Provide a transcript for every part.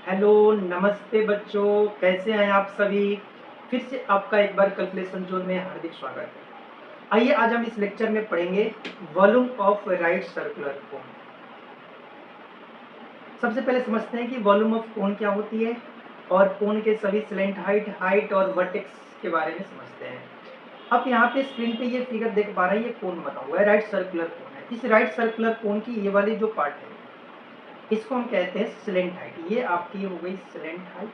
Hello, नमस्ते बच्चों, कैसे हैं आप सभी। फिर से आपका एक बार कैलकुलेशन जोन में हार्दिक स्वागत है। आइए आज हम इस लेक्चर में पढ़ेंगे वॉल्यूम ऑफ राइट सर्कुलर कोन। सबसे पहले समझते हैं कि वॉल्यूम ऑफ कोन क्या होती है और कोन के सभी स्लैंट हाइट और वर्टेक्स के बारे में समझते हैं। अब यहाँ पे स्क्रीन पे ये फिगर देख पा रहे हैं, ये कोन बना हुआ है, राइट सर्कुलर कोन है। इस राइट सर्कुलर कोन की ये वाली जो पार्ट है इसको हम कहते हैं स्लैंट हाइट। ये आपकी हो गई स्लैंट हाइट,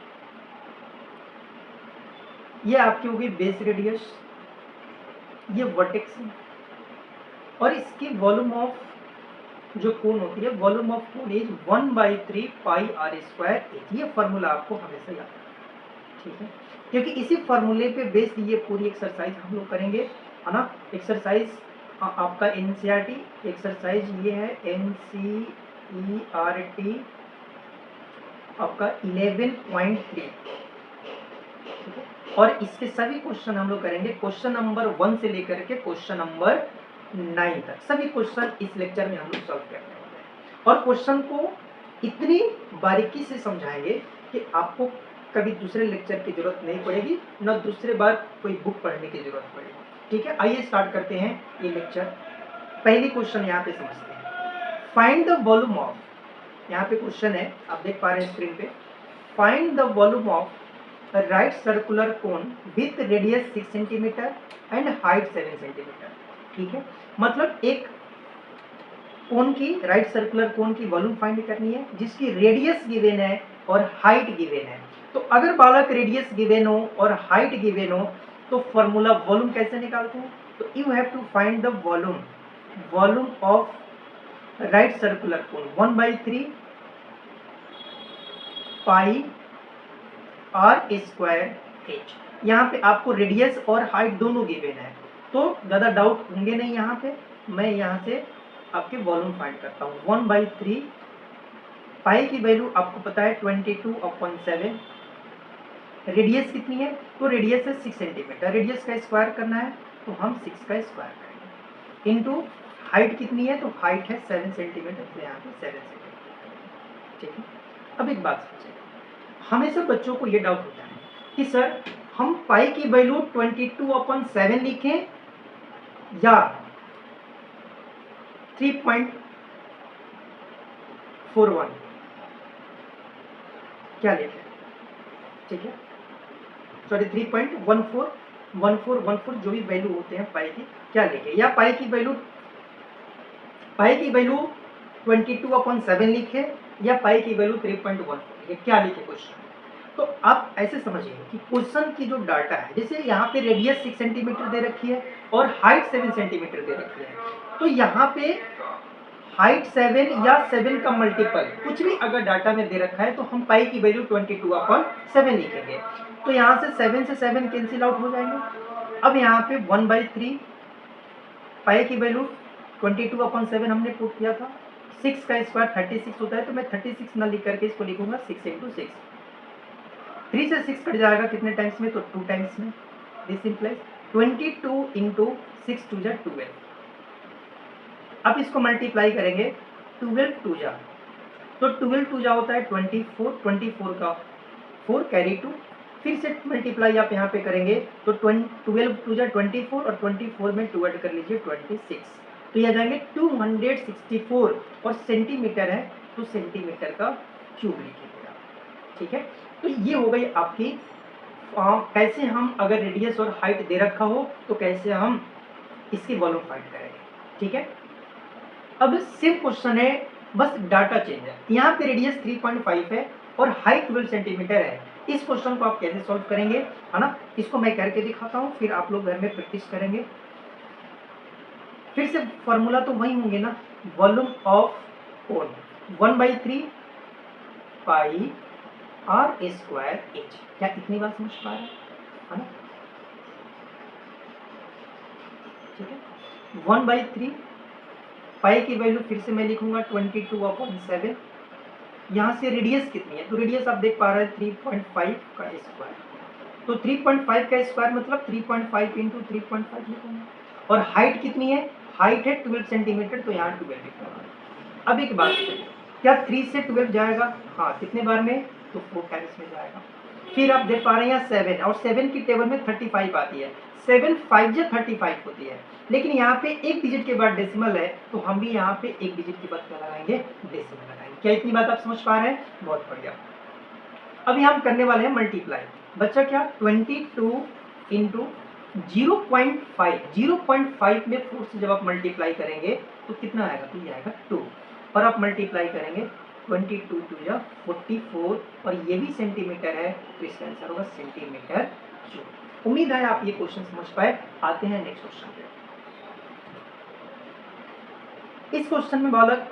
ये आपकी होगी बेस रेडियस, ये वर्टेक्स है। और इसकी वॉल्यूम ऑफ जो कोन होती है, volume of cone is 1/3 pi are square H. ये फॉर्मूला आपको हमेशा याद रखना, ठीक है, क्योंकि इसी फॉर्मूले पे बेस्ड ये पूरी एक्सरसाइज हम लोग करेंगे, है ना। एक्सरसाइज आपका एनसीईआरटी एक्सरसाइज ये है, एनसीईआरटी आपका 11.3, ठीक है। और इसके सभी क्वेश्चन हम लोग करेंगे, क्वेश्चन नंबर 1 से लेकर के क्वेश्चन नंबर 9 तक सभी क्वेश्चन इस लेक्चर में हम लोग सॉल्व करने वाले हैं। और क्वेश्चन को इतनी बारीकी से समझाएंगे कि आपको कभी दूसरे लेक्चर की जरूरत नहीं पड़ेगी, न दूसरे बार कोई बुक पढ़ने की जरूरत पड़ेगी, ठीक है। आइए स्टार्ट करते हैं ये लेक्चर। पहली क्वेश्चन यहाँ पे समझते हैं, फाइंड द वॉल्यूम ऑफ, यहाँ पे क्वेश्चन है, आप देख पा रहे हैं स्क्रीन पे, find the volume of right circular cone with radius 6 centimetre and height 7 centimetre, ठीक है। मतलब एक कोन की, राइट सर्कुलर कोन की वॉल्यूम फाइंड करनी है जिसकी रेडियस गिवन है और हाइट गिवन है। तो अगर बालक रेडियस गिवन हो और हाइट गिवन हो तो फॉर्मूला वॉल्यूम कैसे निकालते हैं, तो you have to find the volume of right circular cone 1/3 pi are square H. यहाँ पे आपको रेडियस और हाइट दोनों गिवन है, तो ज़्यादा डाउट होंगे नहीं। यहाँ पे मैं यहाँ से आपके वॉल्यूम फाइंड करता हूँ। 1/3 पाई की वैल्यू आपको पता है 22/7, रेडियस कितनी है, तो रेडियस है 6 सेंटीमीटर, रेडियस का स्क्वायर करना है तो हम 6 का स्क्वायर करेंगे, इंटू हाइट कितनी है, तो हाइट है 7 सेंटीमीटर, तो यहाँ पे 7 सेंटीमीटर, ठीक है। अब एक बात सोचिए, हमेशा बच्चों को ये डाउट होता है कि सर हम पाई की वैल्यू 22/7 लिखें या 3.41, क्या लिखें, ठीक है। सॉरी 3.14 जो भी वैल्यू होते हैं पाई की, क्या लिखें, या पाई की वैल्यू 22/7 लिखे या पाई की वैल्यू 3.14 लिखे, क्या लिखे क्वेश्चन। तो आप ऐसे समझिए कि क्वेश्चन की जो डाटा है, जैसे यहाँ पे रेडियस 6 सेंटीमीटर दे रखी है और हाइट 7 सेंटीमीटर दे रखी है, तो यहाँ पे हाइट 7 या 7 का मल्टीपल कुछ भी अगर डाटा में दे रखा है तो हम पाई की वैल्यू 22/7 लिखेंगे। तो यहाँ से 7 से 7 कैंसिल आउट हो जाएंगे। अब यहाँ पे 1/3 पाई की वैल्यू 22/7 हमने पुट किया था, 6 का स्क्वायर 36 होता है, तो मैं 36 ना लिख करके इसको लिखूंगा 6 × 6। 3 से 6 कट जाएगा कितने टाइम्स में, तो 2 टाइम्स में। दिस इंप्लाइज 22 × 6 2 जा 12। अब इसको मल्टीप्लाई करेंगे 12 2 जा, तो 12 2 जा होता है 24, 24 का 4 कैरी 2, फिर से मल्टीप्लाई आप यहाँ पे करेंगे तो 12 2 जा 24 और 24 में 2 ऐड कर लीजिए 26, तो ये आ जाएंगे 264, और सेंटीमीटर है तो सेंटीमीटर का क्यूब लिखिएगा, ठीक है। तो ये हो गई आपकी कैसे हम अगर रेडियस और हाइट दे रखा हो तो कैसे हम इसकी वॉल्यूम फाइंड करेंगे, ठीक है। अब सेम क्वेश्चन है, बस डाटा चेंज है। यहाँ पे रेडियस 3.5 है और हाइट 12 सेंटीमीटर है। इस क्वेश्चन को आप कैसे सॉल्व करेंगे, है ना, इसको मैं करके दिखाता हूँ, फिर आप लोग घर में प्रैक्टिस करेंगे। फिर से फॉर्मूला तो वही होंगे ना, volume of cone 1/3 pi are square H. क्या इतनी बात समझ पा रहे हैं, है ना, ठीक है। 1/3 पाई की वैल्यू फिर से मैं लिखूंगा 22/7। यहाँ से रेडियस कितनी है, तो रेडियस आप देख पा रहे हैं 3.5 का स्क्वायर, तो 3.5 का स्क्वायर मतलब 3.5 × 3.5 लिखूंगा। और हाइट कितनी है, हाइट है 12 सेंटीमीटर, तो यहाँ 12 लिखूंगा। अब एक बात बताइए, क्या 3 से 12 जाएगा? हाँ, कितने बार में? तो 4 टाइम्स में जाएगा। फिर आप देख पा रहे हैं यहाँ 7 और 7 की टेबल में 35 आती है, 7 5 या 35 होती है, लेकिन यहाँ पे एक डिजिट के बाद डेसिमल है, तो हम भी यहाँ पे एक डिजिट के बाद क्या लगाएंगे? डेसिमल लगाएंगे। क्या इतनी बात आप समझ पा रहे हैं? बहुत बढ़िया। अभी हम करने वाले हैं मल्टीप्लाई। बच्चा क्या? 22 इंटू 0.5 में 4 से जब आप मल्टीप्लाई करेंगे तो कितना आएगा? तो ये आएगा 2, और आप मल्टीप्लाई करेंगे 22 2 या 44, और ये भी सेंटीमीटर है, तो इसका आंसर होगा सेंटीमीटर क्यूब। उम्मीद है आप ये क्वेश्चन समझ पाए। आते हैं नेक्स्ट क्वेश्चन पे। इस क्वेश्चन में बालक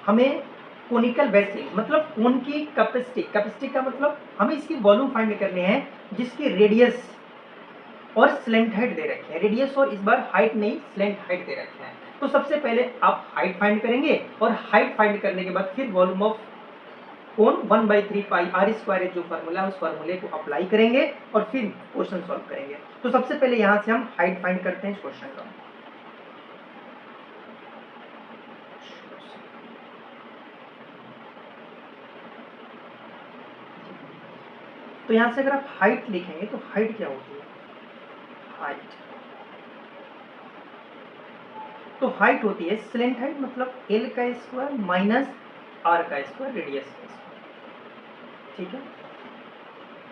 हमें कोनिकल वेसल मतलब कोन की कैपेसिटी का मतलब हमें इसकी वॉल्यूम फाइंड करने हैं, जिसकी रेडियस और स्लेंट हाइट दे रखे हैं। रेडियस और इस बार हाइट नहीं, स्लेंट हाइट दे रखे हैं। तो सबसे पहले आप हाइट फाइंड करेंगे, और हाइट फाइंड करने के बाद फिर volume of cone 1/3 pi r square जो फार्मूला है उस फार्मूले को अप्लाई करेंगे और फिर क्वेश्चन सॉल्व करेंगे। तो सबसे पहले यहां से हम हाइट फाइंड करते हैं इस क्वेश्चन का। तो यहां से अगर आप हाइट लिखेंगे तो हाइट क्या होती है? हाइट, तो हाइट होती है स्लेंट हाइट मतलब l का स्क्वायर माइनस r का स्क्वायर रेडियस का स्क्वायर। ठीक है,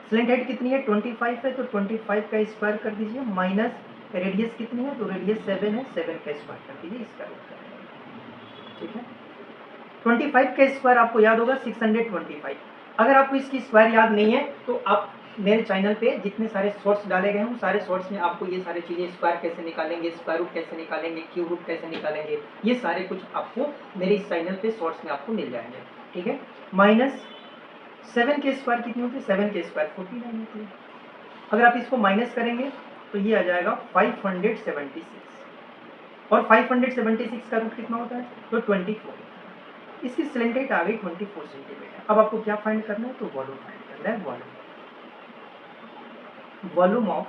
स्लेंट हाइट कितनी है? 25 है, तो 25 का स्क्वायर कर दीजिए, माइनस रेडियस कितनी है? तो रेडियस 7 है, 7 का स्क्वायर कर दीजिए, इसका रूट करेंगे। ठीक है, 25 का स्क्वायर आपको याद होगा 625। अगर आपको इसकी स्क्वायर याद नहीं है तो आप मेरे चैनल पे जितने सारे शॉर्ट्स डाले गए हैं उन सारे शॉर्ट्स में आपको ये सारी चीज़ें, स्क्वायर कैसे निकालेंगे, स्क्वायर रूट कैसे निकालेंगे, क्यूब रूट कैसे निकालेंगे, ये सारे कुछ आपको मेरे इस चैनल पे शॉर्ट्स में आपको मिल जाएंगे। ठीक है, माइनस 7 के स्क्वायर कितनी होती है? 7 के स्क्वायर 49 होती है। अगर आप इसको माइनस करेंगे तो ये आ जाएगा 576, और 576 का रूट कितना होता है? तो 24। इसकी स्लेंट हाइट आ गई 24 सेंटीमीटर। अब आपको क्या फाइंड करना है? तो वॉल्यूम फाइंड करना है, वॉल्यूम ऑफ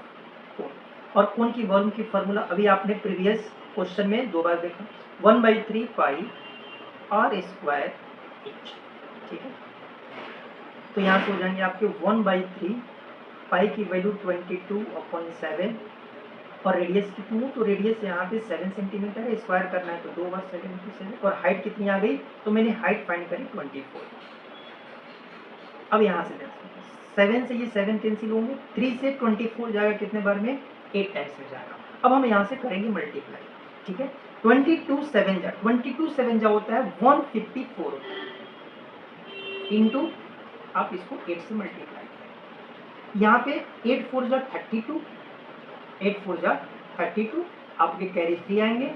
कोन। और कोन की वॉल्यूम की फॉर्मूला अभी आपने प्रीवियस क्वेश्चन में 2 बार देखा, 1/3 पाई r स्क्वायर h। ठीक है, तो यहाँ से हो जाएंगे आपके 1/3 पाई की वैल्यू 22/7, और रेडियस कितनी है? तो रेडियस यहाँ पे 7 सेंटीमीटर है, स्क्वायर करना है तो 2 बार 7 × 7, और हाइट कितनी आ गई? तो मैंने हाइट फाइंड करी 24। अब यहाँ से 7 से ये 7 कैंसिल होंगे, 3 से 24 जाएगा कितने बार में? 8 टाइम्स में जाएगा। अब हम यहाँ से करेंगे मल्टीप्लाई। ठीक है, 22 7 जा होता है 154 इंटू, आप इसको 8 से मल्टीप्लाई करें। यहाँ पे 8 4 जा 32, 8 4 जा 32, आपके कैरी 3 आएंगे।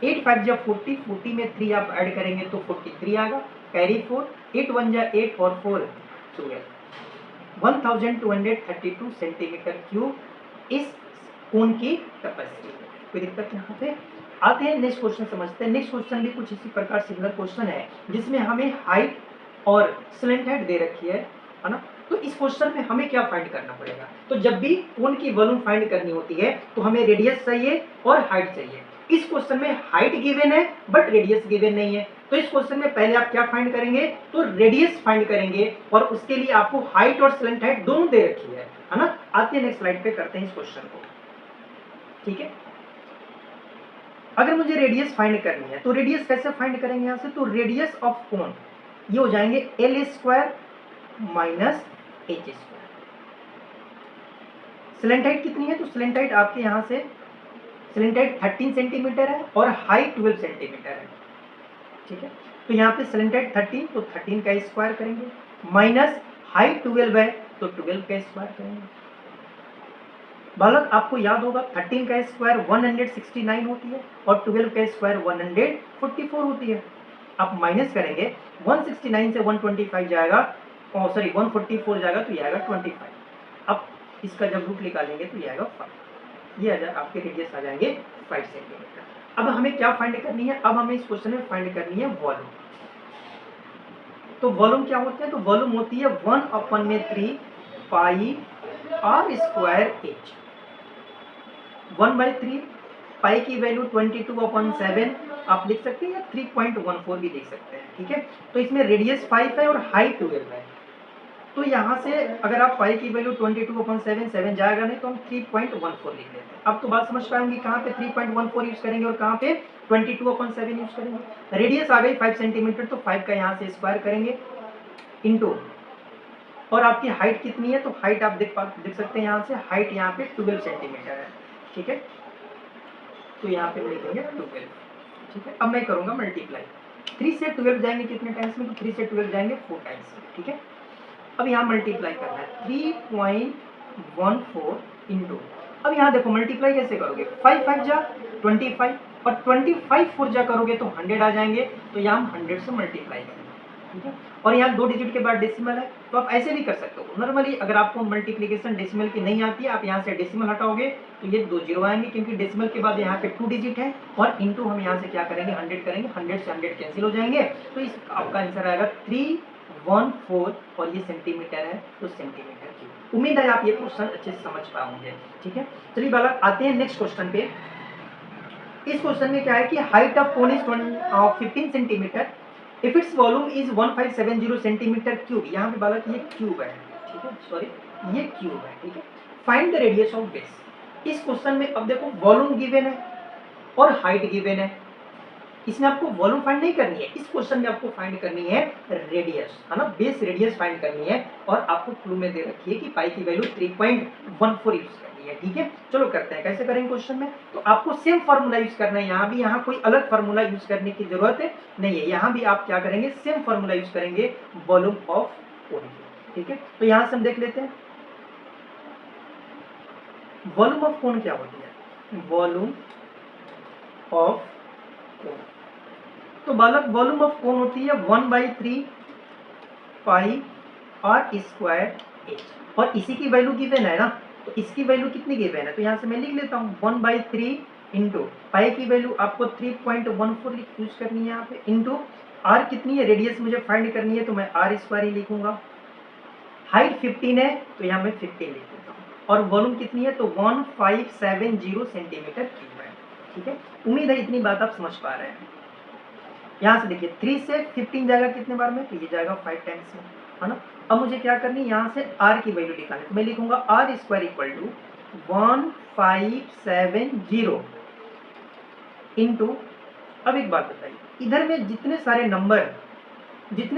8 5 जा 40, 40 में 3 आप ऐड करेंगे तो 43 आएगा, कैरी 4, 8 1 जा 8 और 4 12, 1232 सेंटीमीटर क्यूब इस कोन की कैपेसिटी। कोई दिक्कत यहाँ पे? आते हैं नेक्स्ट क्वेश्चन समझते हैं। नेक्स्ट क्वेश्चन भी कुछ इसी प्रकार सिमिलर क्वेश्चन है, जिसमें हमें हाइट और स्लेंट हाइट दे रखी है ना। तो इस क्वेश्चन में हमें क्या फाइंड करना पड़ेगा? तो जब भी कोन की वॉल्यूम फाइंड करनी होती है तो हमें रेडियस चाहिए और हाइट चाहिए। इस क्वेश्चन में हाइट गिवन है बट रेडियस गिवन नहीं है, तो इस क्वेश्चन में पहले आप क्या फाइंड करेंगे? तो रेडियस फाइंड करेंगे, और उसके लिए आपको हाइट और स्लेंट हाइट दोनों दे रखी है ना। आते हैं नेक्स्ट स्लाइड पे, करते हैं इस क्वेश्चन को। ठीक है, अगर मुझे रेडियस फाइंड करनी है तो रेडियस कैसे फाइंड करेंगे? यहाँ से तो रेडियस ऑफ कोन ये हो जाएंगे l square minus h square. Slant height कितनी है? तो स्लेंट हाइट आपके यहाँ से स्लेंट हाइट 13 सेंटीमीटर है और हाइट 12 सेंटीमीटर है। ठीक है, तो यहाँ पे स्लेंट हाइट 13, तो 13 का स्क्वायर करेंगे, माइनस हाइट 12 है तो 12 का स्क्वायर करेंगे। बालक आपको याद होगा 13 का स्क्वायर 169 होती है और 12 का स्क्वायर 144 होती है। आप माइनस करेंगे, 169 से 125 जाएगा, सॉरी 144 जाएगा तो ये आएगा 25। अब इसका जब रूट निकालेंगे तो ये आएगा 5, ये आपके रेडियस आ जाएंगे 5 सेंटीमीटर। अब हमें क्या फाइंड करनी है? अब हमें इस क्वेश्चन में फाइंड करनी है वॉल्यूम। तो वॉल्यूम क्या होते हैं? तो वॉल्यूम होती है 1/3 पाई r स्क्वायर h। 1/3 पाई की वैल्यू 22/7 आप लिख सकते हैं, या 3.14 भी लिख सकते हैं, ठीक है। तो इसमें रेडियस 5 है और हाइट 12 है। तो यहाँ से अगर आप पाई की वैल्यू 22/7 7 जाएगा नहीं, तो हम 3.14 लिख लेते हैं। अब तो बात समझ पाएंगे कहाँ पे 3.14 यूज करेंगे और कहाँ पे 22/7 यूज करेंगे। रेडियस आ गई 5 सेंटीमीटर, तो 5 का यहाँ से स्क्वायर करेंगे इंटू, और आपकी हाइट कितनी है, तो हाइट आप देख सकते हैं यहाँ से, हाइट यहाँ पे 12 सेंटीमीटर है, ठीक है। तो यहाँ पे लिखेंगे 12, ठीक है। अब मैं करूँगा मल्टीप्लाई, 3 से 12 जाएंगे कितने टाइम्स में, तो 3 से 12 जाएंगे 4 टाइम्स में, ठीक है। अब यहाँ मल्टीप्लाई करना है 3.14 इंटू, अब यहाँ देखो मल्टीप्लाई कैसे करोगे, 5 5 जा 25, और 25 4 जा करोगे तो 100 आ जाएंगे, तो यहाँ हम 100 से मल्टीप्लाई करेंगे, ठीक है। और यहाँ 2 डिजिट के बाद डेसिमल है, तो आप ऐसे भी कर सकते हो नॉर्मली। अगर आपको मल्टीप्लिकेशन डेसिमल की नहीं आती है, आप यहाँ से डेसिमल हटाओगे तो ये 2 जीरो आएंगे, क्योंकि डेसिमल के बाद यहाँ पे 2 डिजिट है, और इंटू हम यहाँ से क्या करेंगे 100 करेंगे, 100 से 100 कैंसिल हो जाएंगे, तो इस आपका आंसर आएगा 314, और ये सेंटीमीटर है तो सेंटीमीटर क्यूब। उम्मीद है आप ये क्वेश्चन अच्छे से समझ पाओगे, ठीक है। चलिए बालक आते हैं नेक्स्ट क्वेश्चन पे। इस क्वेश्चन में क्या है कि height of cone is 15 centimetre, if its volume is 1570 centimetre cube. यहाँ पे बालक ये क्यूब है, ठीक है, सॉरी ये क्यूब है, ठीक है। Find the radius of base. इस क्वेश्चन में अब देखो वॉल्यूम गिवन है और हाइट गिवन है, इसमें आपको वॉल्यूम फाइंड नहीं करनी है, इस क्वेश्चन में आपको फाइंड करनी है रेडियस, है ना, बेस रेडियस फाइंड करनी है, और आपको क्लू में दे रखी है कि पाई की वैल्यू 3.14 यूज करनी है, ठीक है। चलो करते हैं कैसे करेंगे क्वेश्चन में। तो आपको सेम फार्मूला यूज करना है, यहाँ भी, यहाँ कोई अलग फार्मूला यूज करने की जरूरत नहीं है, यहाँ भी आप क्या करेंगे सेम फार्मूला यूज करेंगे, वॉल्यूम ऑफ कोन, ठीक है। तो यहाँ से हम देख लेते हैं वॉल्यूम ऑफ कोन क्या होती है, वॉल्यूम ऑफ कोन। तो बालक वॉल्यूम ऑफ कोन होती है 1/3 पाई आर स्क्वायर एच, और इसी की वैल्यू गिवन है ना, तो इसकी वैल्यू कितनी गिवन है, तो यहाँ से मैं लिख लेता हूँ 1/3 इंटू पाई की वैल्यू आपको 3.14 यूज करनी है यहाँ पे, इंटू आर कितनी है, रेडियस मुझे फाइंड करनी है, तो मैं आर स्क्वायर ही लिखूंगा। हाइट 15 है तो यहाँ मैं 15 लिख देता हूँ, और वॉल्यूम कितनी है, तो 1570 सेंटीमीटर क्यूब है, ठीक है। उम्मीद है इतनी बात आप समझ पा रहे हैं। यहाँ से देखिए 3 से 15 जाएगा कितने बार में, तो ये जाएगा 5 टाइम्स में, है ना। अब मुझे क्या करनी है, यहाँ से r की वैल्यू निकालनी, तो मैं लिखूंगा R square equal to 1570 into, अब एक बात बताइए, इधर में जितने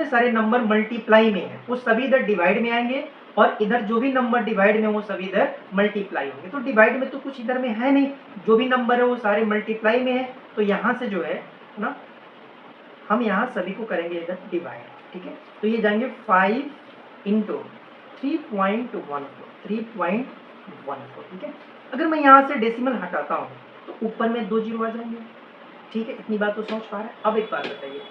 सारे नंबर मल्टीप्लाई में है वो सभी इधर डिवाइड में आएंगे, और इधर जो भी नंबर डिवाइड में वो सभी इधर मल्टीप्लाई होंगे। तो डिवाइड में तो कुछ इधर में है नहीं, जो भी नंबर है वो सारे मल्टीप्लाई में है, तो यहाँ से जो है ना हम यहाँ सभी को करेंगे इधर डिवाइड, ठीक है। तो ये जाएंगे 5 इंटू 3.14, ठीक है। अगर मैं यहाँ से डेसिमल हटाता हूँ तो ऊपर में 2 जीरो आ जाएंगे, ठीक है। इतनी बात तो समझ पा रहे हैं। अब एक बात बताइए,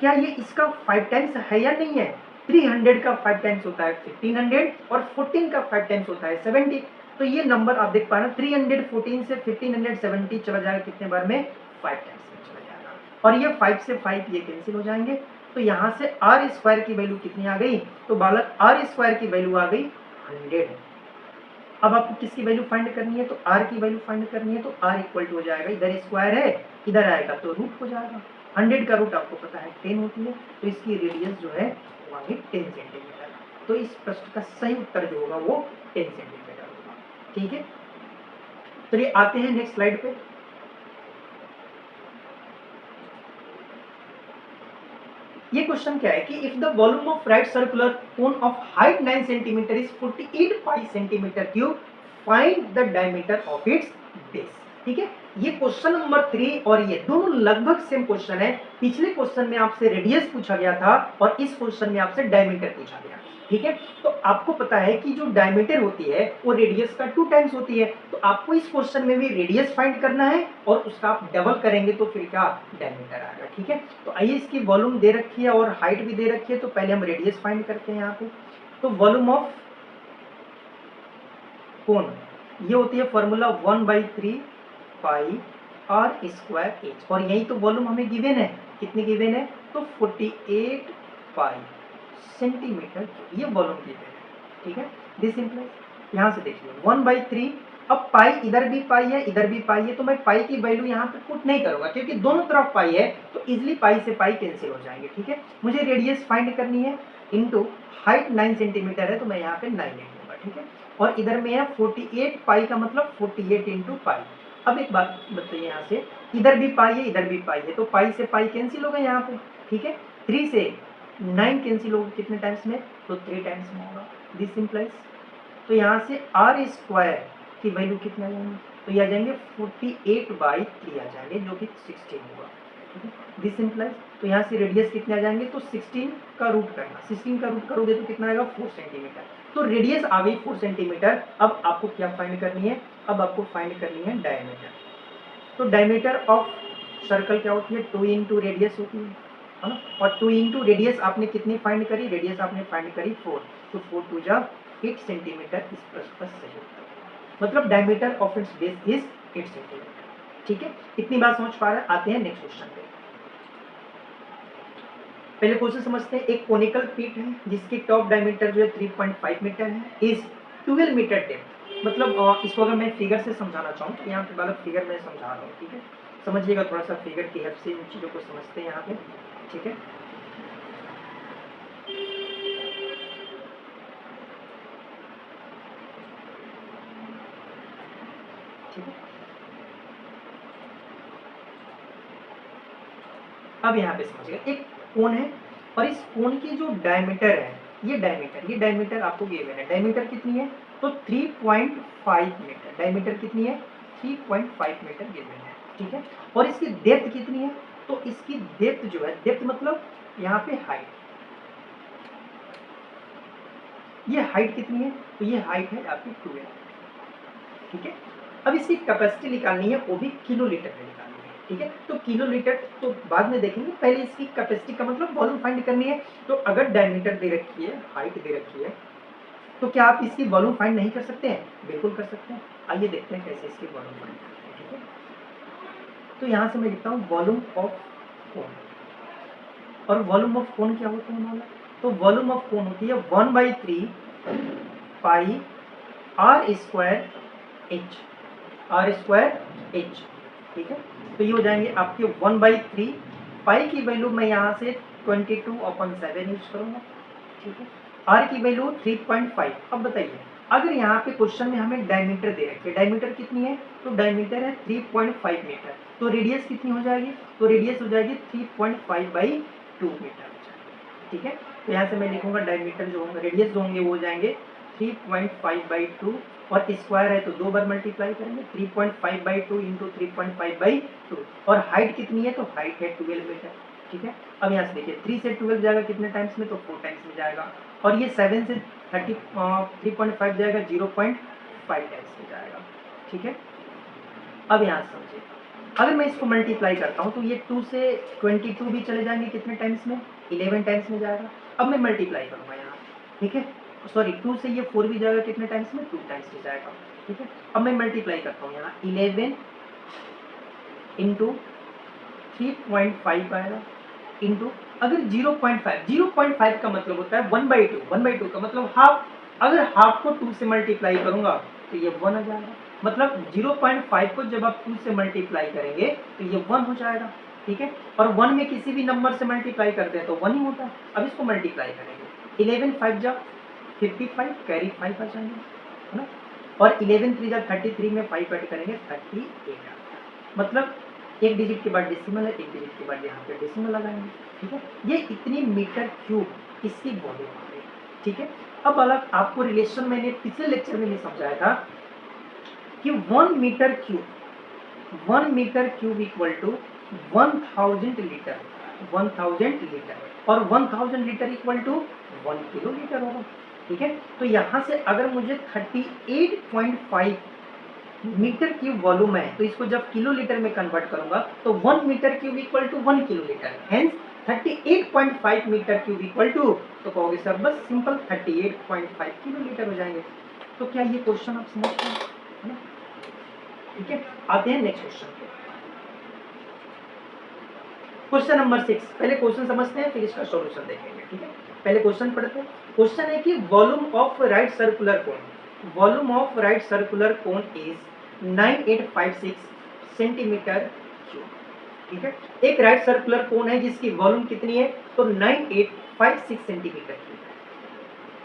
क्या ये इसका 5 टाइम्स है या नहीं है। 300 का 5 टाइम्स होता है 1500, और 14 का 5 टाइम्स होता है 70। तो ये नंबर आप देख पा रहे हैं 314 से 1570 चला जाएगा कितने बार में, 5 टाइम्स में चला जाएगा, और ये 5 से 5 ये कैंसिल हो जाएंगे। तो यहाँ से आर स्क्वायर की वैल्यू कितनी आ गई, तो बालक आर स्क्वायर की वैल्यू आ गई 100। अब आपको किसकी वैल्यू फाइंड करनी है, तो r की वैल्यू फाइंड करनी है, तो r इक्वल टू हो जाएगा, इधर स्क्वायर है इधर आएगा तो रूट हो जाएगा, 100 का रूट आपको पता है 10 होती है, तो इसकी रेडियस जो है वो आ गई 10 सेंटीमीटर। तो इस प्रश्न का सही उत्तर जो होगा वो 10 सेंटीमीटर होगा, ठीक है। चलिए आते हैं नेक्स्ट स्लाइड पे। ये क्वेश्चन क्या है कि if the volume of right circular cone of height 9 centimetre is 48 pi centimetre cube, find the diameter of its base, ठीक है। ये क्वेश्चन नंबर 3 और ये दोनों लगभग सेम क्वेश्चन है। पिछले क्वेश्चन में आपसे रेडियस पूछा गया था और इस क्वेश्चन में आपसे डायमीटर पूछा गया, ठीक है। तो आपको पता है कि जो डायमीटर होती है वो रेडियस का 2 टाइम्स होती है, तो आपको इस क्वेश्चन में भी रेडियस फाइंड करना है और उसका आप डबल करेंगे तो फिर क्या डायमीटर आएगा, ठीक है। तो आइए इसकी वॉल्यूम दे रखी है और हाइट भी दे रखी है, तो पहले हम रेडियस फाइंड करते हैं यहाँ पे। तो वॉल्यूम ऑफ कोन ये होती है formula 1/3 pi are square H, और यही तो वॉल्यूम हमें गिवन है, कितनी गिवन है, तो 48 पाई सेंटीमीटर, ये वॉल्यूम गिवन है, ठीक है। दिस इंप्लाइज यहाँ से देखिए 1/3 अब पाई इधर भी पाई है, इधर भी पाई है, तो मैं पाई की वैल्यू यहाँ पे पुट नहीं करूंगा क्योंकि दोनों तरफ पाई है, तो इजिली पाई से पाई कैंसिल हो जाएंगे। ठीक है, मुझे रेडियस फाइंड करनी है, इनटू हाइट 9 सेंटीमीटर है तो मैं यहाँ पे 9 लिख दूंगा। ठीक है, और इधर में है 48 पाई का मतलब 48 इंटू पाई। अब एक बात बताइए, यहाँ से इधर भी पाई है, इधर भी पाई है, तो पाई से पाई कैंसिल हो गए यहाँ पे। ठीक है, 3 से 9 कैंसिल होगा कितने टाइम्स में, तो 3 टाइम्स में होगा। दिस सिंप्लाइज, तो यहाँ से आर स्क्वायर की वैल्यू कितने आ जाएंगे, तो ये आ जाएंगे 48/3 आ जाएंगे, जो कि 16 होगा। दिस सिंप्लाइज, तो यहाँ से रेडियस कितने आ जाएंगे, तो 16 का रूट करना, 16 का रूट करोगे तो कितना आएगा 4 सेंटीमीटर। तो रेडियस आ गई 4 सेंटीमीटर। अब आपको क्या फाइंड करनी है, अब आपको फाइंड करनी है डायमीटर। तो डायमीटर ऑफ सर्कल क्या होती है, 2 इंटू रेडियस होती है ना, और 2 इंटू रेडियस आपने कितनी फाइंड करी, रेडियस आपने फाइंड करी 4, तो 4 टू जा 8 सेंटीमीटर। इस प्रश्न का सही उत्तर, मतलब diameter of its base is 8 centimetre. ठीक है, इतनी बात समझ पा रहे हैं। आते हैं नेक्स्ट क्वेश्चन पे। पहले क्वेश्चन समझते हैं। एक कोनिकल पिट है जिसकी टॉप डायमीटर जो है 3.5 मीटर है, इज 12 मीटर डेप्थ। मतलब इसको अगर मैं फिगर से समझाना चाहूँ तो यहाँ पे वाला फिगर मैं समझा रहा हूँ। ठीक है, समझिएगा, थोड़ा सा फिगर की हेल्प से इन चीज़ों को समझते हैं यहाँ पे। ठीक है, ठीक है, अब यहाँ पे समझिएगा, एक कोन है और इस कोन की जो डायमीटर है, ये डायमीटर आपको गिवन है। डायमीटर कितनी है, तो 3.5 मीटर। डायमीटर कितनी है, 3.5 मीटर गिवन है। ठीक है, और इसकी डेप्थ कितनी है, तो इसकी डेप्थ जो है, डेप्थ मतलब यहाँ पे हाइट, ये हाइट कितनी है, तो ये हाइट है आपकी 12। ठीक है, अब इसकी कैपेसिटी निकालनी है, वो भी किलोलीटर में निकालनी है। ठीक है, तो किलोलीटर तो बाद में देखेंगे, पहले इसकी कैपेसिटी का मतलब वॉल्यूम फाइंड करनी है। तो अगर डायमीटर दे रखी है, हाइट दे रखी है, तो क्या आप इसकी वॉल्यूम फाइंड नहीं कर सकते हैं, बिल्कुल कर सकते हैं। आइए देखते हैं कैसे इसकी वॉल्यूम फाइंड करते हैं। ठीक है, तो यहाँ से मैं लिखता हूँ वॉल्यूम ऑफ कोन, और वॉल्यूम ऑफ कोन क्या होता है हमारा, तो वॉल्यूम ऑफ कोन होती है 1/3 pi are square h, r square h. ठीक है, तो ये हो जाएंगे आपके 1/3 पाई की वैल्यू मैं यहाँ से 22/7 यूज करूँगा। ठीक है, आर की वैल्यू 3.5। अब बताइए, अगर यहाँ पे क्वेश्चन में हमें डायमीटर दे रखी है, डायमीटर कितनी है, तो डायमीटर है 3.5 मीटर, तो रेडियस कितनी हो जाएगी, तो रेडियस हो जाएगी 3.5/2 मीटर। ठीक है, तो यहाँ से मैं लिखूंगा डायमीटर जो होंगे, रेडियस जो होंगे वो हो जाएंगे 3.5/2, और स्क्वायर है तो 2 बार मल्टीप्लाई करेंगे, 3.5/2 इंटू 3.5/2, और हाइट कितनी है, तो हाइट है 12 मीटर। ठीक है, अब यहाँ से देखिए 3 से 12 जाएगा कितने टाइम्स में, तो 4 टाइम्स में जाएगा, और ये 7 से 3.5 जाएगा 0.5 टाइम्स में जाएगा। ठीक है, अब यहाँ से समझिए, अगर मैं इसको मल्टीप्लाई करता हूँ तो ये 2 से 22 भी चले जाएंगे कितने टाइम्स में, 11 टाइम्स में जाएगा। अब मैं मल्टीप्लाई करूँगा यहाँ, ठीक है, सॉरी 2 से ये 4 भी जाएगा कितने टाइम्स में, 2 टाइम्स में जाएगा। ठीक है, अब मैं मल्टीप्लाई करता हूँ यहाँ 11 इंटू 3.5 आएगा, इंटू अगर 0.5 का मतलब होता है 1/2, 1/2 का मतलब हाफ। अगर हाफ को 2 से मल्टीप्लाई करूंगा तो ये 1 आ जाएगा, मतलब 0.5 को जब आप 2 से मल्टीप्लाई करेंगे तो ये 1 हो जाएगा। ठीक है, और 1 में किसी भी नंबर से मल्टीप्लाई करते हैं तो 1 ही होता है। अब इसको मल्टीप्लाई करेंगे, 11 5 जा 55, कैरी 5 आ जाएंगे, है ना, और 11 3 जा 33 में 5 ऐड करेंगे 38 आ, मतलब एक डिजिट के बाद डेसिमल है, एक डिजिट के बाद यहाँ पे डेसिमल लगाएंगे। ठीक है, ये इतनी मीटर क्यूब इसकी वॉल्यूम आ गई। ठीक है, अब अलग आपको रिलेशन मैंने पिछले लेक्चर में भी समझाया था कि 1 metre cube equal to 1000 litre, 1000 litre, और 1000 litre equal to 1 kilolitre होगा। ठीक है, तो यहाँ से अगर मुझे 38.5 मीटर क्यूब वॉल्यूम है, तो इसको जब किलो लीटर में कन्वर्ट करूंगा तो 1 metre cube equal to 1 kilolitre, hence 38.5 metre cube equal to, तो कहोगे सर बस सिंपल 38.5 किलो लीटर हो जाएंगे। तो क्या ये क्वेश्चन आप समझते हैं, है ना? ठीक है, आते हैं नेक्स्ट क्वेश्चन पे। क्वेश्चन नंबर 6, पहले क्वेश्चन समझते हैं फिर इसका सॉल्यूशन देखेंगे। ठीक है, पहले क्वेश्चन पढ़ते हैं। क्वेश्चन है कि volume of right circular cone, volume of right circular cone is 9856 centimetre cube. ठीक है, एक राइट सर्कुलर कोन है जिसकी वॉल्यूम कितनी है, तो 9856 centimetre cube.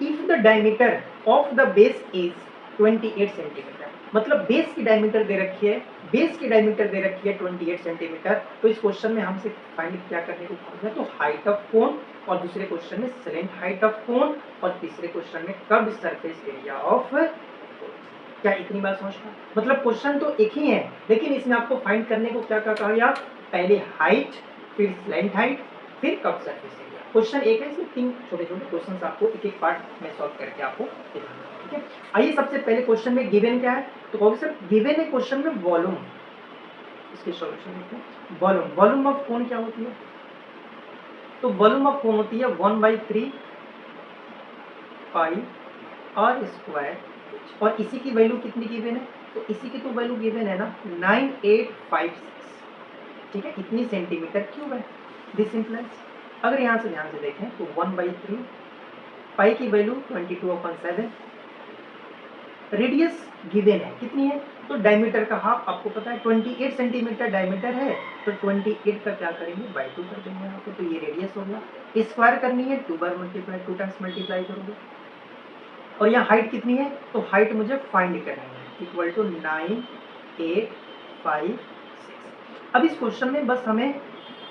If the diameter of the base is 28 centimetre, मतलब बेस की डायमीटर दे रखी है, बेस की डायमीटर दे रखी है 28 सेंटीमीटर। तो इस क्वेश्चन में हमसे फाइंड क्या करने को कहा है, तो हाइट ऑफ कोन, और दूसरे क्वेश्चन में स्लेंट हाइट ऑफ कोन, और तीसरे क्वेश्चन में कर्व्ड सरफेस एरिया ऑफ। क्या इतनी बात समझ में? मतलब क्वेश्चन तो एक ही है, लेकिन इसमें आपको फाइंड करने को क्या क्या कहा गया, पहले हाइट, फिर स्लेंट हाइट, फिर कर्व्ड सरफेस एरिया। क्वेश्चन एक है, इसमें 3 छोटे छोटे क्वेश्चंस आपको एक एक पार्ट में सॉल्व करके आपको दिखाना है। ठीक है, आइए सबसे पहले क्वेश्चन में गिवन क्या है, तो कहोगे सर गिवन है क्वेश्चन में वॉल्यूम, इसके सॉल्यूशन देखते हैं। वॉल्यूम, वॉल्यूम ऑफ कोन क्या होती है, तो वॉल्यूम ऑफ कोन होती है 1/3 पाई आर स्क्वायर, और इसी की वैल्यू कितनी गिवन है, तो इसी की तो वैल्यू गिवन है ना 9856। ठीक है, इतनी सेंटीमीटर क्यूब है। दिस इंप्लाइज, अगर यहाँ से ध्यान से देखें तो 1/3 पाई की वैल्यू 22/7, रेडियस गिवन है कितनी है, तो डायमीटर का हाफ आपको पता है 28 सेंटीमीटर डायमीटर है, तो 28 का क्या करेंगे, बाई 2 कर देंगे यहाँ पे, तो ये रेडियस हो गया। स्क्वायर करनी है 2 बार मल्टीप्लाई, 2 टाइम्स मल्टीप्लाई करोगे, और यहाँ हाइट कितनी है, तो हाइट मुझे फाइंड करनी है, इक्वल टू 9856। अब इस क्वेश्चन में बस हमें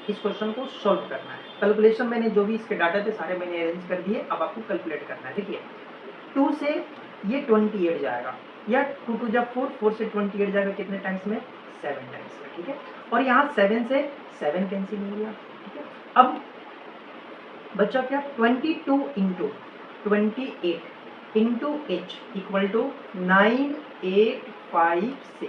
इस क्वेश्चन को सॉल्व करना है। कैलकुलेशन मैंने जो भी इसके डाटा थे सारे मैंने अरेंज कर दिए, अब आपको कैलकुलेट करना है। देखिए 2 से ये 28 जाएगा, या 2 2 जा 4, 4 से 28 जाएगा कितने टाइम्स में, 7 टाइम्स में। ठीक है, और यहाँ 7 से 7 कैंसिल हो गया। ठीक है, अब बच्चा क्या, 22 into 28 into H equal to 9856।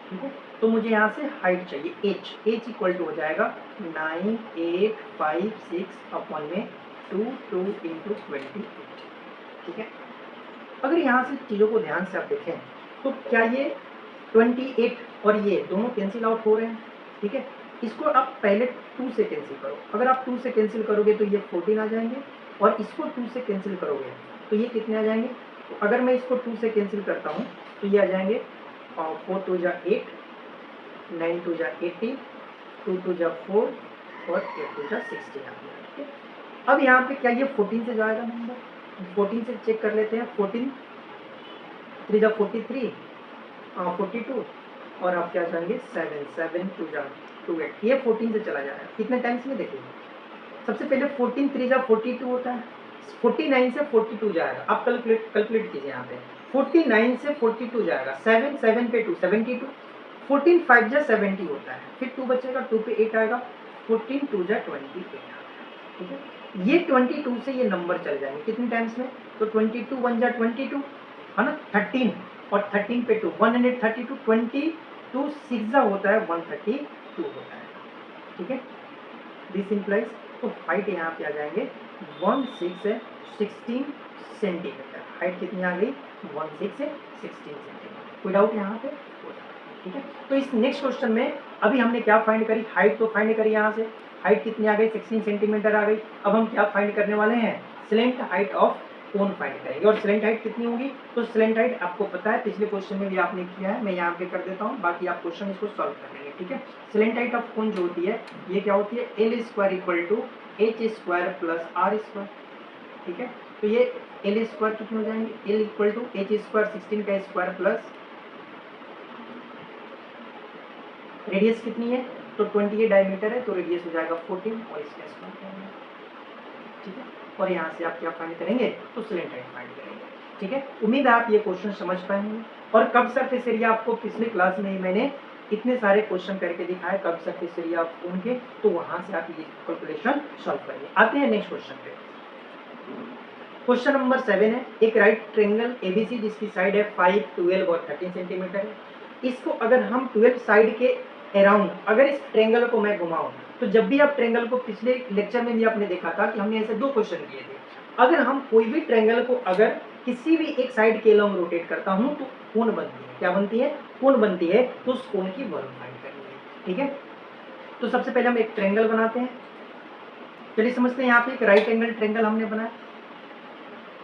ठीक है, तो मुझे यहाँ से हाइट चाहिए एच, एच इक्वल टू हो जाएगा 9856 अपॉन में 2 इंटू 28। ठीक है, अगर यहाँ से चीज़ों को ध्यान से आप देखें तो क्या ये 28 और ये दोनों कैंसिल आउट हो रहे हैं। ठीक है, इसको आप पहले 2 से कैंसिल करो, अगर आप 2 से कैंसिल करोगे तो ये 14 आ जाएंगे, और इसको 2 से कैंसिल करोगे तो ये कितने आ जाएंगे, तो अगर मैं इसको 2 से कैंसिल करता हूँ तो ये आ जाएंगे 4 2 जा 8, 9 2 जा 18, 2 2 जा 4, और 8 2 जा 16 आ गया। ठीक है, अब यहाँ पे क्या ये 14 से जाएगा नंबर, 14 से चेक कर लेते हैं, 14 3 जा 43, 42, और आप क्या जाएंगे 7 7 2 जा 28, ये 14 से चला जाएगा। कितने टाइम्स में देखिए, सबसे पहले 14 3 जा 42 होता है, 49 से 42 जाएगा, आप कैलकुलेट कीजिए यहाँ पे, 49 से 42 जाएगा, 7 7 पे 2 72, 14 5 जा 70 होता है, फिर 2 बचेगा, 2 पे 8 आएगा, 14 2 जा 28। ठीक है, ये 22 से ये नंबर चल जाएंगे कितने टाइम्स में, तो 22 1 जा 22 है ना, 13, और 13 पे 2 132, 22 6 जा होता है 132 होता है। ठीक है, दिस इंप्लाइज, तो हाइट यहाँ पे आ जाएंगे 16 सेंटीमीटर, हाइट कितनी आ गई 16 सेंटीमीटर। कोई डाउट यहाँ पे? ठीक है, तो इस नेक्स्ट क्वेश्चन में अभी हमने क्या फाइंड करी, हाइट तो फाइंड करी, यहाँ से हाइट कितनी आ गई 16 सेंटीमीटर आ गई। अब हम क्या फाइंड करने वाले हैं, slant height of cone find करेंगे, और स्लेंट हाइट कितनी होगी, तो स्लेंट हाइट आपको पता है, पिछले क्वेश्चन में भी आपने किया है, मैं यहाँ पे कर देता हूँ, बाकी आप क्वेश्चन इसको सॉल्व कर लेंगे। ठीक है, स्लेंट हाइट ऑफ कोन जो होती है ये क्या होती है, L square equal to H square plus R square. ठीक है, तो ये एल स्क्वायर कितने हो जाएंगे, L equal to H square 16 का स्क्वायर प्लस रेडियस कितनी है, तो 28 डायमीटर है, तो रेडियस हो जाएगा 14, और इसका स्क्वायर करेंगे। ठीक है, और यहाँ से आप क्या फाइंड करेंगे, तो स्लेंट हाइट फाइंड करेंगे। ठीक है, उम्मीद है आप ये क्वेश्चन समझ पाएंगे। और कर्व सरफेस एरिया आपको पिछले क्लास में ही मैंने इतने सारे क्वेश्चन करके दिखाए curve surface area of cone के, तो वहां से आप ये कैलकुलेशन सॉल्व करेंगे। आते हैं नेक्स्ट क्वेश्चन पे। क्वेश्चन नंबर 7 है, एक राइट ट्रायंगल एबीसी जिसकी साइड है 5 12 और 13 सेंटीमीटर है। इसको अगर हम 12 साइड के अराउंड अगर इस ट्रायंगल को मैं घुमाऊं, तो जब भी आप ट्रायंगल को, पिछले लेक्चर में भी आपने देखा था कि हमने ऐसे 2 क्वेश्चन किए थे, अगर हम कोई भी ट्रायंगल को अगर किसी भी एक साइड के अलोंग रोटेट करता हूं तो कोण बनती है, क्या बनती है, कोण बनती है, तो उस कोण की वॉल्यूम फाइंड करनी है। ठीक है, तो सबसे पहले हम एक ट्रायंगल बनाते हैं। चलिए समझते हैं, यहाँ पे एक राइट एंगल ट्रायंगल हमने बनाया,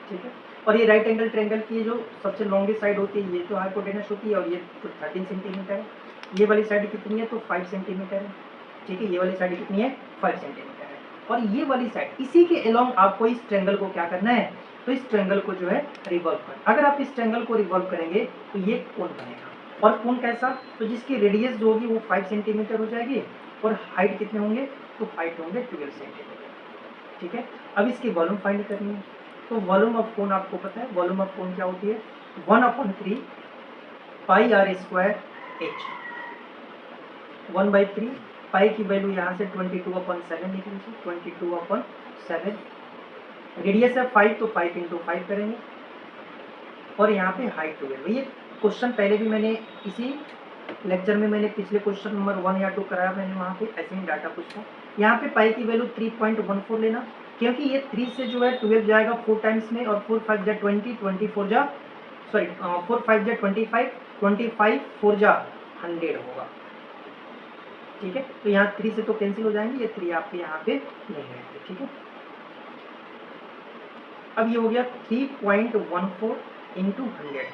ठीक है। और ये राइट एंगल ट्रायंगल की जो सबसे लॉन्गेस्ट साइड होती है ये तो हाइपोटेनस होती है, और ये तो 13 सेंटीमीटर है। ये वाली साइड कितनी है तो 5 सेंटीमीटर है। ठीक है, ये वाली साइड कितनी है 5 सेंटीमीटर है। और ये वाली साइड इसी के अलोंग आपको इस ट्रायंगल को क्या करना है, तो इस ट्रायंगल को जो है रिवॉल्व करना। अगर आप इस ट्रायंगल को रिवॉल्व करेंगे तो ये कोण बनेगा। और कोण कैसा, तो जिसकी रेडियस जो होगी वो 5 सेंटीमीटर हो जाएगी, और हाइट कितने होंगे तो हाइट होंगे 12 सेंटीमीटर। ठीक है, अब इसकी वॉल्यूम फाइंड करनी है। तो वॉल्यूम ऑफ कोण आपको पता है, वॉल्यूम ऑफ कोण क्या होती है 1/3 पाई आर स्क्वायर एच। 1/3 पाई की वैल्यू यहाँ से 22/7 लिख लीजिए, 22/7। रेडियस है 5 तो 5 × 5 करेंगे, और यहाँ पे हाइट 12। ये क्वेश्चन पहले भी मैंने इसी लेक्चर में मैंने पिछले क्वेश्चन नंबर 1 या 2 कराया, मैंने वहाँ पे ऐसे ही डाटा पूछा। यहाँ पे पाई की वैल्यू 3.14 लेना, क्योंकि ये 3 से जो है 12 जाएगा 4 टाइम्स में, और 4 5 जा 20, 24 जा 4 5 जा 25, 25 4 जा 100 होगा। ठीक है, तो यहाँ 3 से तो कैंसिल हो जाएंगे, ये 3 आपके यहाँ पे नहीं रहेंगे। ठीक है, अब ये हो गया 3.14 इंटू 100।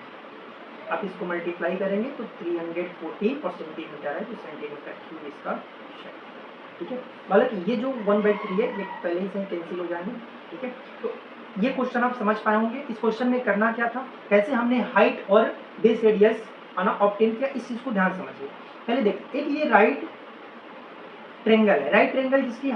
आप इसको मल्टीप्लाई करेंगे तो 340 और सेंटीमीटर है, तो सेंटीमीटर क्यूब इसका क्षेत्र। ठीक है, मतलब ये जो 1/3 है ये पहले ही से कैंसिल हो जाएंगे। ठीक है, तो ये क्वेश्चन आप समझ पाए होंगे। इस क्वेश्चन में करना क्या था, कैसे हमने हाइट और बेस रेडियस ऑब्टेन किया, इस चीज को ध्यान समझिए। पहले देखिए, एक ये राइट ट्रायंगल है, राइट ट्रायंगल जिसकी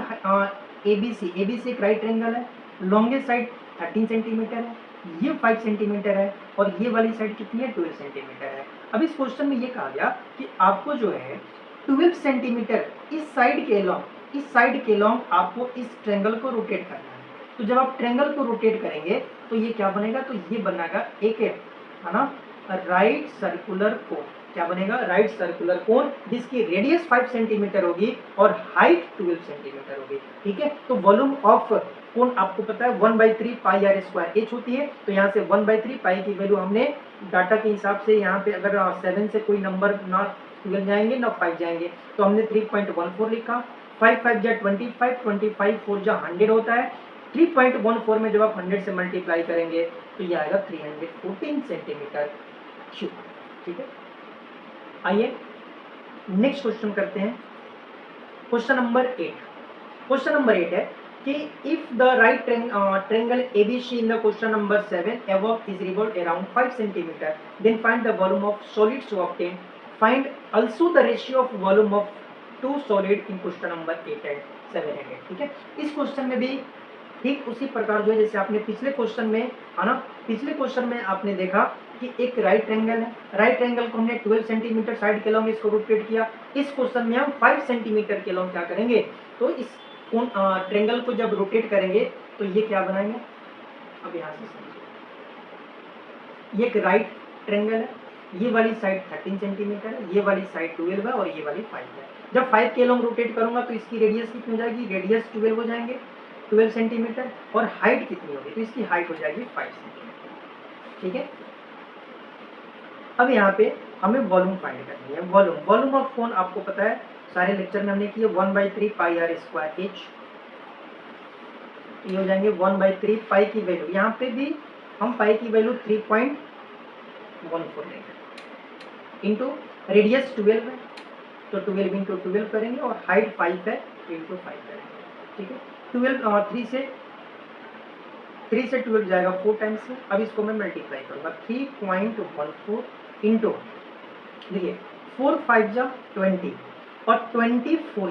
एबीसी एक राइट ट्रायंगल है, लॉन्गेस्ट साइड 13 सेंटीमीटर है, ये 5 सेंटीमीटर है, और ये वाली साइड कितनी है 12 सेंटीमीटर है। अब इस क्वेश्चन में ये कहा गया कि आपको जो है 12 सेंटीमीटर इस साइड के लॉन्ग आपको इस ट्रायंगल को रोटेट करना है। तो जब आप ट्रायंगल को रोटेट करेंगे तो ये क्या बनेगा, तो ये बनेगा एक है ना राइट सर्कुलर कोन। क्या बनेगा, राइट सर्कुलर कोन, जिसकी रेडियस 5 सेंटीमीटर होगी और हाइट 12 सेंटीमीटर होगी। ठीक है, तो वॉल्यूम ऑफ कोन आपको पता है 1/3 पाई आर स्क्वायर एच होती है। तो यहाँ से 1/3 पाई की वैल्यू हमने डाटा के हिसाब से यहाँ पे अगर 7 से कोई नंबर ना 12 जाएंगे ना 5 जाएंगे, तो हमने 3.14 लिखा। 5 5 जा 25, 25 4 जा 100 होता है। 3.14 में जब आप 100 से मल्टीप्लाई करेंगे तो ये आएगा 314 सेंटीमीटर क्यूब। ठीक है, आइए नेक्स्ट क्वेश्चन करते हैं। Question number 8। क्वेश्चन नंबर 8 है कि if the right triangle ABC in the question number 7 above is revolved around 5 cm, then find the volume of solids to obtain. Find also the ratio of volume of two solid in question number 8 and 7 and 8। ठीक है, इस question में भी ठीक उसी प्रकार जो है जैसे आपने पिछले क्वेश्चन में है ना, पिछले क्वेश्चन में आपने देखा कि एक राइट ट्रायंगल है, राइट ट्रायंगल को हमने 12 सेंटीमीटर साइड के लॉन्ग इसको रोटेट किया। इस क्वेश्चन में हम 5 सेंटीमीटर के लॉन्ग क्या करेंगे, तो इस ट्रायंगल को जब रोटेट करेंगे तो ये क्या बनाएंगे। अब यहाँ से समझिए, ये एक राइट ट्रायंगल है, ये वाली साइड 13 सेंटीमीटर है, ये वाली साइड 12 है, और ये वाली 5 है। जब 5 के लॉन्ग रोटेट करूंगा तो इसकी रेडियस कितनी हो जाएगी, रेडियस 12 हो जाएंगे, 12 सेंटीमीटर, और हाइट कितनी होगी, तो इसकी हाइट हो जाएगी 5 सेंटीमीटर। ठीक है, अब यहाँ पे हमें वॉल्यूम फाइंड करनी है। वॉल्यूम ऑफ कोन आपको पता है सारे लेक्चर में हमने किए 1/3 पाई आर स्क्वायर एच। ये हो जाएंगे 1/3 पाई की वैल्यू, यहाँ पे भी हम पाई की वैल्यू 3.14 लेंगे, इंटू रेडियस 12 है तो 12 इंटू 12 करेंगे, और हाइट 5 है तो इंटू 5 करेंगे। ठीक है, 3 से 12 जाएगा 4 टाइम्स में। अब इसको मैं मल्टीप्लाई करूंगा 3.14 इंटू, देखिए 4 5 जा 20, और 24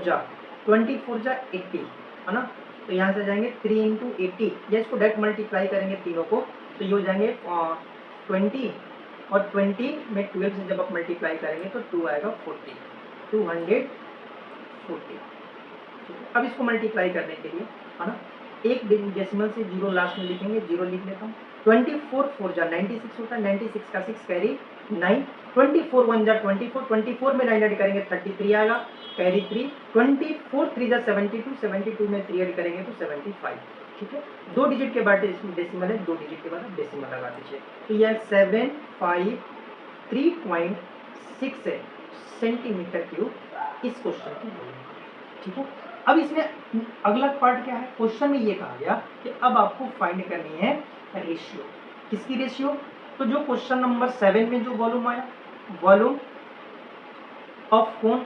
जा 80 है ना, तो यहाँ से जाएंगे 3 इंटू 80, या इसको डायरेक्ट मल्टीप्लाई करेंगे तीनों को, तो ये हो जाएंगे 20, और 20 में 12 से जब आप मल्टीप्लाई करेंगे तो 2 आएगा 40, 240। अब इसको मल्टीप्लाई करने के लिए है ना, एक डेसिमल से 0 लास्ट में लिखेंगे, 0 लिख लेता हूँ। 24 4 जा 96 होता है, 96 का 6 कैरी 9, 24 1 जा 24, 24 में 9 ऐड करेंगे 33 आएगा, कैरी 3, 24 3 जा 72, 72 में 3 ऐड करेंगे तो 75। ठीक है, 2 डिजिट के बाद डेसिमल है, 2 डिजिट के बाद डेसिमल लगा दीजिए, तो यह 753.6 सेंटीमीटर क्यूब इस क्वेश्चन की वैल्यू। ठीक है, अब इसमें अगला पार्ट क्या है, क्वेश्चन में ये कहा गया कि अब आपको फाइंड करनी है रेशियो। किसकी रेशियो? तो जो क्वेश्चन नंबर 7 में जो वॉल्यूम आया, volume of cone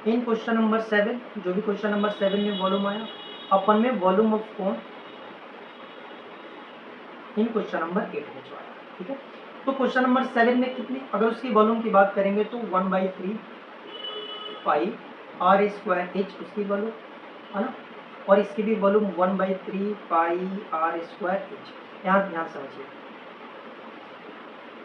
in question number 7, जो भी क्वेश्चन नंबर 7 में वॉल्यूम आया अपन में volume of cone in question number 8 में जो आया। ठीक है, तो क्वेश्चन नंबर 7 में कितनी, अगर उसकी वॉल्यूम की बात करेंगे तो 1/3 पाई आर स्क्वायर एच उसकी वॉल्यूम है ना, और इसकी भी volume 1/3 pi are square H. यहाँ ध्यान समझिए,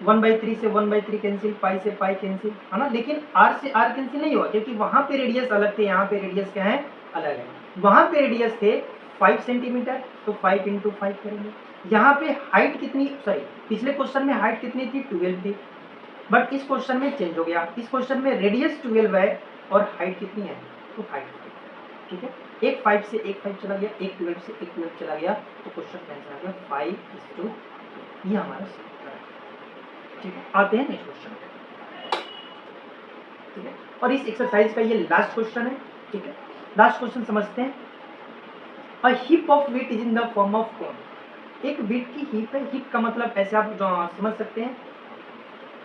1/3 से 1/3 कैंसिल, पाई से पाई कैंसिल है ना, लेकिन आर से आर कैंसिल नहीं हुआ क्योंकि वहां पे रेडियस अलग थे, यहाँ पे रेडियस क्या है, अलग है। वहां पे रेडियस थे 5 सेंटीमीटर, तो 5 × 5 करेंगे। यहाँ पे हाइट कितनी, सॉरी पिछले क्वेश्चन में हाइट कितनी थी, 12 थी, बट इस क्वेश्चन में चेंज हो गया, इस क्वेश्चन में रेडियस 12 है और हाइट कितनी है, तो हाइट 5। ठीक है, एक 5 से एक 5 चला गया, एक 12 से एक 12 चला गया, तो क्वेश्चन कैंसिल आ गया 5:2। ये हमारा उत्तर है। ठीक है, आते हैं नेक्स्ट क्वेश्चन पे। ठीक है, और इस एक्सरसाइज का ये लास्ट क्वेश्चन है। ठीक है, लास्ट क्वेश्चन समझते हैं। A heap of wheat is in the form of cone. एक व्हीट की हीप है, हीप का मतलब ऐसे आप जो समझ सकते हैं,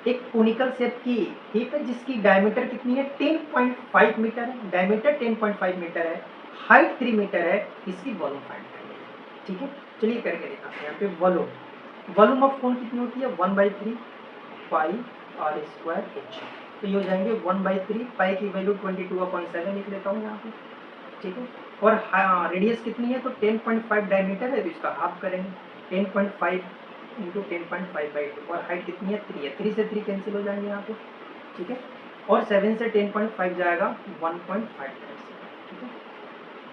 एक कोनिकल शेप की हीप है जिसकी डायमीटर कितनी है, 10.5 मीटर है, डायमीटर 10.5 मीटर है, हाइट 3 मीटर है, इसकी वॉल्यूम फाइंड करेंगे। ठीक है, चलिए करके दिखाते हैं। यहाँ पे वॉल्यूम ऑफ कोन कितनी होती है, 1/3 पाई आर स्क्वायर एच। तो ये हो जाएंगे 1/3 पाई की वैल्यू 22/7 लिख लेता हूँ यहाँ पे। ठीक है, और रेडियस कितनी है, तो 10.5 डायमीटर है, तो इसका हाफ करेंगे, 10.5 × 10.5/2, और हाइट कितनी है, 3 है, 3 से 3 कैंसिल हो जाएंगे यहाँ पे। ठीक है, और 7 से 10.5 जाएगा 1.5 टाइम्स। ठीक है,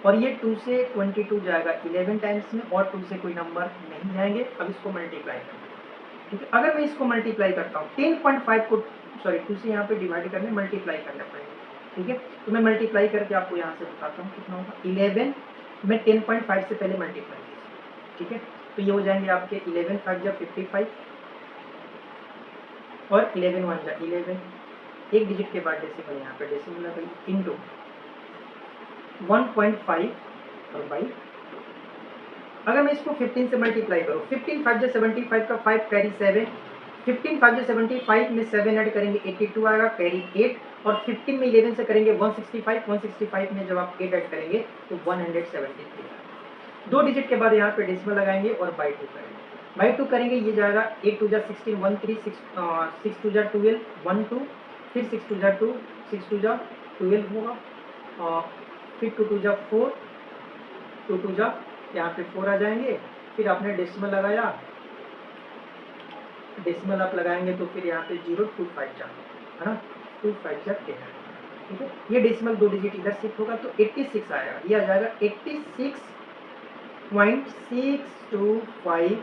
और ये 2 से 22 जाएगा 11 टाइम्स में, और 2 से कोई नंबर नहीं जाएंगे। अब इसको मल्टीप्लाई करेंगे। ठीक है, अगर मैं इसको मल्टीप्लाई करता हूँ 10.5 को, सॉरी 2 से यहाँ पे डिवाइड करने, मल्टीप्लाई करना पड़ेगा। ठीक है, तो मैं मल्टीप्लाई करके आपको यहाँ से बताता हूँ कितना होगा। 11 में 10.5 से पहले मल्टीप्लाई कीजिए। ठीक है, तो ये हो जाएंगे आपके 11 5 जा 55, और 11 1 जा 11, एक डिजिट के बाद डेसिमल, यहाँ पे डेसिमल लगाइए, इंटू 1.5 और बाई। अगर मैं इसको 15 से मल्टीप्लाई करूँ, 15 5 जा 75 का 5 कैरी 7, 15 5 जा 75 में 7 ऐड करेंगे 82 आएगा, कैरी 8, और 15 में 11 से करेंगे 165, 165 में जब आप 8 ऐड करेंगे तो 173। दो डिजिट के बाद यहाँ पे डेसिमल लगाएंगे और बाई 2 करेंगे, बाई 2 करेंगे, ये जाएगा 8 2 जा 16 1 3 6 2 जा 12 1 2, फिर 6 2 जा 2 6 2 जा 12 होगा, फिर 2 2 जा 4 2 2 जा यहाँ पे 4 आ जाएंगे, फिर आपने डेसिमल लगाया, डेसिमल आप लगाएंगे तो फिर यहाँ पे 025 जा, है ना, 25 जा 10। ठीक है, ये डेसिमल दो डिजिट इधर शिफ्ट होगा तो 86 आएगा, ये आ जाएगा 86.625।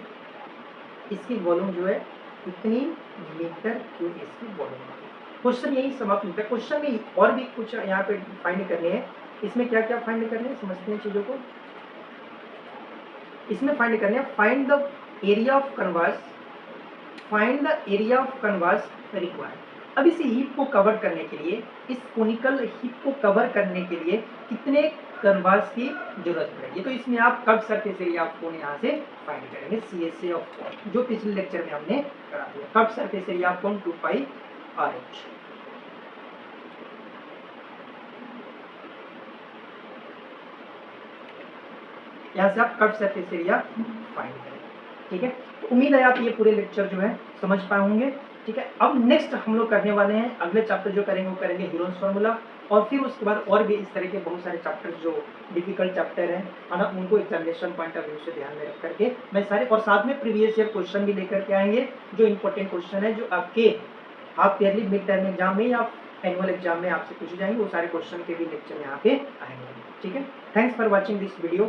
इसकी वॉल्यूम जो है इतनी मीटर क्यूब इसकी वॉल्यूम। क्वेश्चन यही समाप्त होता है। क्वेश्चन में और भी कुछ यहाँ पे फाइंड करने हैं। इसमें क्या क्या फाइंड करने हैं, समझते हैं चीजों को। इसमें फाइंड करने हैं, find the area of converse, find the area of converse required. अब इस हीप को कवर करने के लिए, इस कोनिकल हीप को कवर करने के लिए कितने कन्वर्स की जरूरत पड़ेगी, तो इसमें आप curve surface area of cone यहाँ से फाइंड करेंगे, CSA ऑफ कोन, जो पिछले लेक्चर में हमने करा दिया। Curve surface area of cone 2πRH। यहाँ से आप कर्व सरफेस एरिया फाइंड करें। ठीक है, तो उम्मीद है आप ये पूरे लेक्चर जो है समझ पाए होंगे। ठीक है, अब नेक्स्ट हम लोग करने वाले हैं, अगले चैप्टर जो करेंगे वो करेंगे हीरोन्स फार्मूला, और फिर उसके बाद और भी इस तरह के बहुत सारे चैप्टर जो डिफिकल्ट चैप्टर हैं, है ना, उनको एग्जामिनेशन पॉइंट ऑफ व्यू से ध्यान में रख करके मैं सारे, और साथ में प्रीवियस ईयर क्वेश्चन भी लेकर के आएंगे, जो इंपॉर्टेंट क्वेश्चन है, जो आपके half yearly mid term exam में या एनुअल एग्जाम में आपसे पूछे जाएंगे, वो सारे क्वेश्चन के भी लेक्चर यहाँ पे आएंगे। ठीक है, thanks for watching this video.